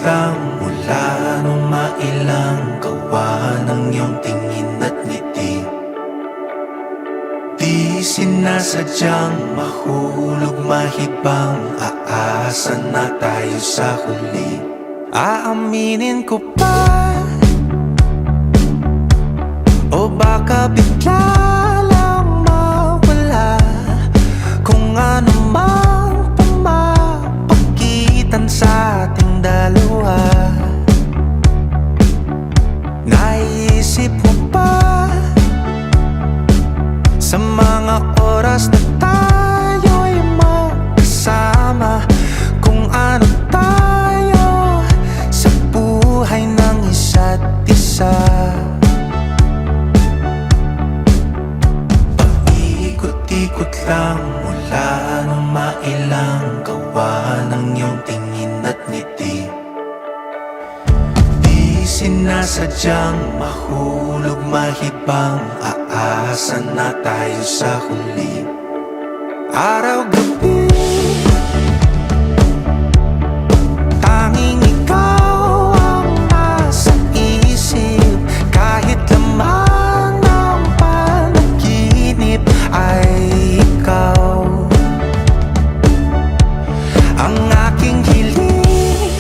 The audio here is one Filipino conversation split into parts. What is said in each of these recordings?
lang mula nung mailang gawa ng iyong tingin at ngiti. Di sinasadyang mahulog mahibang, aasa na tayo sa huli. Aaminin ko pa, o baka bigla lang mawala kung ano mang pumapagitan sa ating dalawa. Naisip mo ba sa mga oras na tayo'y magkasama, kung ano tayo sa buhay ng isa't isa? Paikot-ikot lang mula nung mailang gawa ng iyong tingin at ngiti. Di sinasadyang mahulog mahibang, aasa na tayo sa huli. Araw-gabi tanging ikaw ang nasa isip, kahit laman ng panaginip ay ikaw. Ang aking hiling,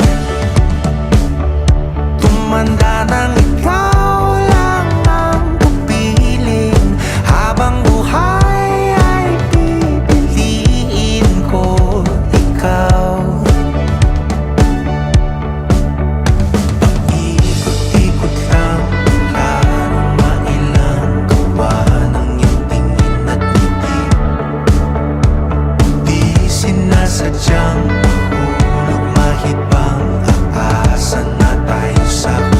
tumanda ng ikaw lang ang kapiling, habang buhay ay pipiliin ko ikaw. Paikot-ikot lang mula nung mailang gawa ng iyong tingin at ngiti. Di sinasadyang mahulog mahibang, aasa na tayo sa huli.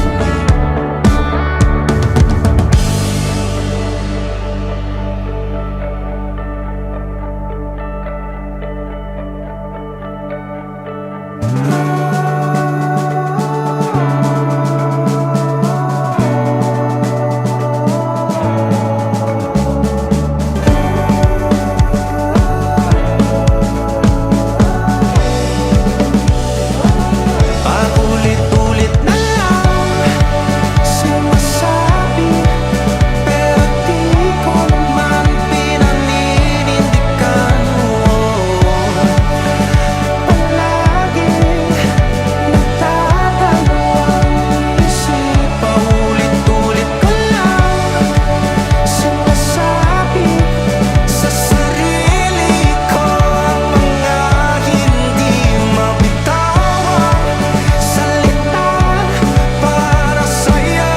Paulit-ulit na lang sinasabi, pero di ko naman pinaninindigan mo. Palagi nagdadalawang isip, paulit-ulit ko lang sinasabi sa sarili ko ang mga hindi mabitawang salita para sa'yo.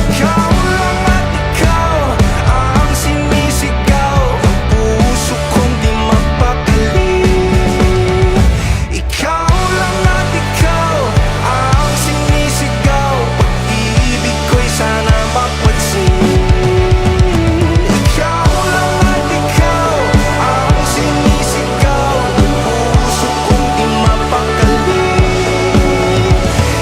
Ikaw lang at ikaw ang sinisigaw ng puso kong di mapakali. Ikaw lang at ikaw ang sinisigaw, pag-ibig ko'y sana mapansin. Ikaw lang at ikaw ang sinisigaw ng puso kong di mapakali.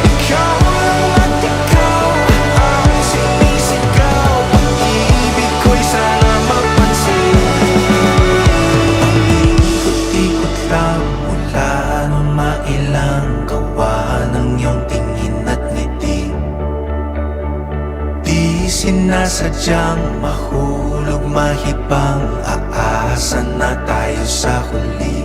Ikaw lang at ikaw ang sinisigaw, pag-ibig ko'y sana mapansin. Paikot-ikot lang mula nung mailang gawa ng iyong tingin at ngiti. Di sinasadyang mahulog mahibang, aasa na tayo sa huli.